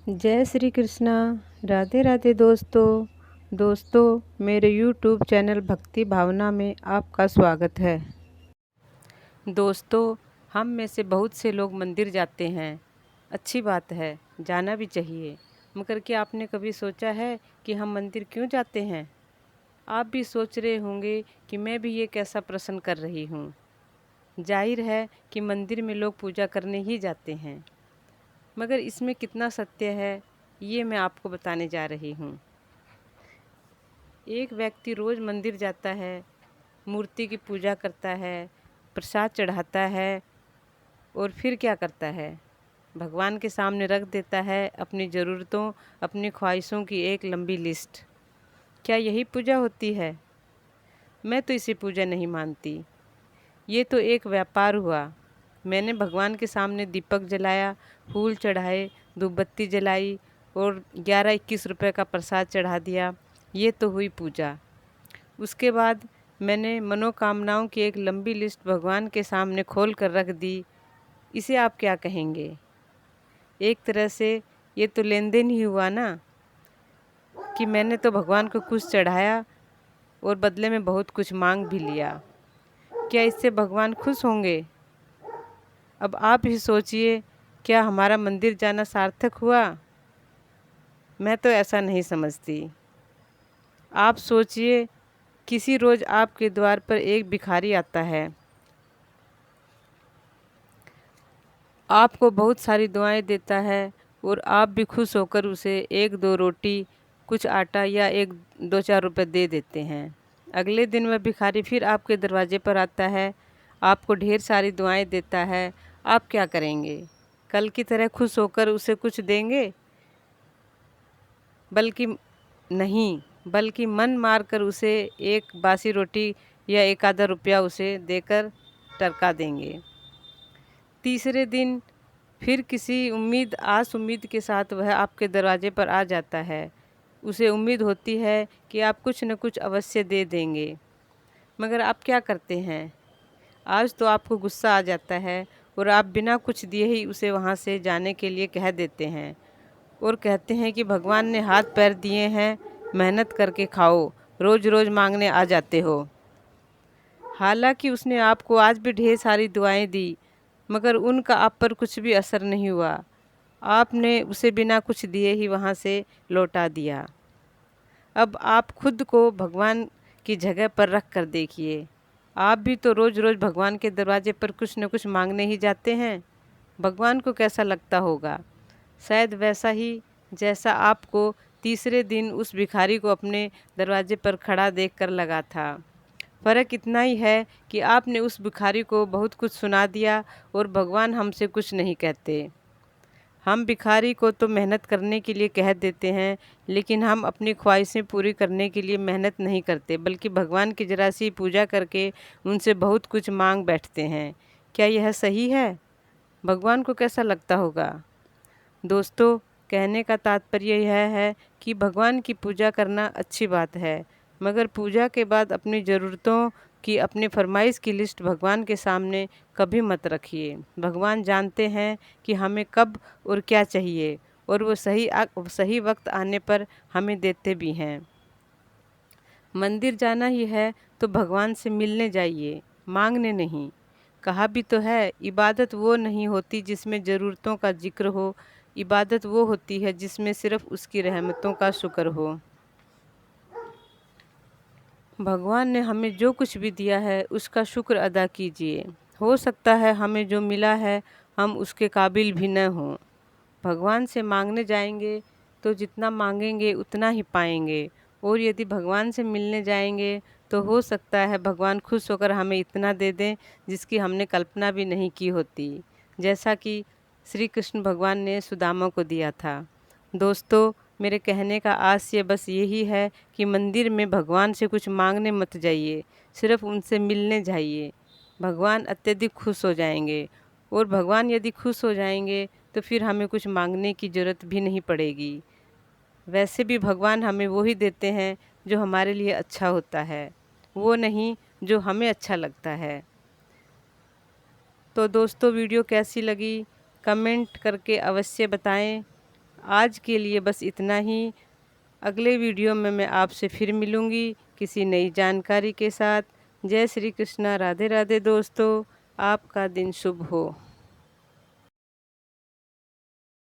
जय श्री कृष्णा। राधे राधे दोस्तों मेरे यूट्यूब चैनल भक्ति भावना में आपका स्वागत है। दोस्तों, हम में से बहुत से लोग मंदिर जाते हैं। अच्छी बात है, जाना भी चाहिए। मगर क्या आपने कभी सोचा है कि हम मंदिर क्यों जाते हैं? आप भी सोच रहे होंगे कि मैं भी ये कैसा प्रश्न कर रही हूँ। जाहिर है कि मंदिर में लोग पूजा करने ही जाते हैं, मगर इसमें कितना सत्य है ये मैं आपको बताने जा रही हूँ। एक व्यक्ति रोज़ मंदिर जाता है, मूर्ति की पूजा करता है, प्रसाद चढ़ाता है और फिर क्या करता है? भगवान के सामने रख देता है अपनी ज़रूरतों, अपनी ख्वाहिशों की एक लंबी लिस्ट। क्या यही पूजा होती है? मैं तो इसे पूजा नहीं मानती। ये तो एक व्यापार हुआ। मैंने भगवान के सामने दीपक जलाया, फूल चढ़ाए, धूपबत्ती जलाई और 11-21 रुपए का प्रसाद चढ़ा दिया। ये तो हुई पूजा। उसके बाद मैंने मनोकामनाओं की एक लंबी लिस्ट भगवान के सामने खोल कर रख दी। इसे आप क्या कहेंगे? एक तरह से ये तो लेन देन ही हुआ ना, कि मैंने तो भगवान को कुछ चढ़ाया और बदले में बहुत कुछ मांग भी लिया। क्या इससे भगवान खुश होंगे? अब आप ही सोचिए, क्या हमारा मंदिर जाना सार्थक हुआ? मैं तो ऐसा नहीं समझती। आप सोचिए, किसी रोज़ आपके द्वार पर एक भिखारी आता है, आपको बहुत सारी दुआएं देता है और आप भी खुश होकर उसे 1-2 रोटी, कुछ आटा या 1-2-4 रुपए दे देते हैं। अगले दिन वह भिखारी फिर आपके दरवाजे पर आता है, आपको ढेर सारी दुआएं देता है। आप क्या करेंगे? कल की तरह खुश होकर उसे कुछ देंगे? बल्कि नहीं, बल्कि मन मारकर उसे एक बासी रोटी या 1 आधा रुपया उसे देकर टरका देंगे। तीसरे दिन फिर किसी आस उम्मीद के साथ वह आपके दरवाजे पर आ जाता है। उसे उम्मीद होती है कि आप कुछ न कुछ अवश्य दे देंगे। मगर आप क्या करते हैं? आज तो आपको गुस्सा आ जाता है और आप बिना कुछ दिए ही उसे वहाँ से जाने के लिए कह देते हैं और कहते हैं कि भगवान ने हाथ पैर दिए हैं, मेहनत करके खाओ, रोज़ रोज़ मांगने आ जाते हो। हालांकि उसने आपको आज भी ढेर सारी दुआएं दी, मगर उनका आप पर कुछ भी असर नहीं हुआ। आपने उसे बिना कुछ दिए ही वहाँ से लौटा दिया। अब आप खुद को भगवान की जगह पर रख कर देखिए। आप भी तो रोज़ रोज़ भगवान के दरवाजे पर कुछ न कुछ मांगने ही जाते हैं। भगवान को कैसा लगता होगा? शायद वैसा ही जैसा आपको तीसरे दिन उस भिखारी को अपने दरवाजे पर खड़ा देखकर लगा था। फ़र्क इतना ही है कि आपने उस भिखारी को बहुत कुछ सुना दिया और भगवान हमसे कुछ नहीं कहते। हम भिखारी को तो मेहनत करने के लिए कह देते हैं, लेकिन हम अपनी ख्वाहिशें पूरी करने के लिए मेहनत नहीं करते, बल्कि भगवान की जरा सी पूजा करके उनसे बहुत कुछ मांग बैठते हैं। क्या यह सही है? भगवान को कैसा लगता होगा? दोस्तों, कहने का तात्पर्य यह है कि भगवान की पूजा करना अच्छी बात है, मगर पूजा के बाद अपनी ज़रूरतों की, अपनी फरमाइश की लिस्ट भगवान के सामने कभी मत रखिए। भगवान जानते हैं कि हमें कब और क्या चाहिए, और वो सही वक्त आने पर हमें देते भी हैं। मंदिर जाना ही है तो भगवान से मिलने जाइए, मांगने नहीं। कहा भी तो है, इबादत वो नहीं होती जिसमें ज़रूरतों का जिक्र हो, इबादत वो होती है जिसमें सिर्फ उसकी रहमतों का शुक्र हो। भगवान ने हमें जो कुछ भी दिया है उसका शुक्र अदा कीजिए। हो सकता है हमें जो मिला है हम उसके काबिल भी न हों। भगवान से मांगने जाएंगे तो जितना मांगेंगे उतना ही पाएंगे, और यदि भगवान से मिलने जाएंगे तो हो सकता है भगवान खुश होकर हमें इतना दे दें जिसकी हमने कल्पना भी नहीं की होती, जैसा कि श्री कृष्ण भगवान ने सुदामा को दिया था। दोस्तों, मेरे कहने का आशय बस यही है कि मंदिर में भगवान से कुछ मांगने मत जाइए, सिर्फ उनसे मिलने जाइए। भगवान अत्यधिक खुश हो जाएंगे, और भगवान यदि खुश हो जाएंगे तो फिर हमें कुछ मांगने की ज़रूरत भी नहीं पड़ेगी। वैसे भी भगवान हमें वो ही देते हैं जो हमारे लिए अच्छा होता है, वो नहीं जो हमें अच्छा लगता है। तो दोस्तों, वीडियो कैसी लगी कमेंट करके अवश्य बताएं। आज के लिए बस इतना ही। अगले वीडियो में मैं आपसे फिर मिलूँगी किसी नई जानकारी के साथ। जय श्री कृष्णा, राधे राधे दोस्तों, आपका दिन शुभ हो।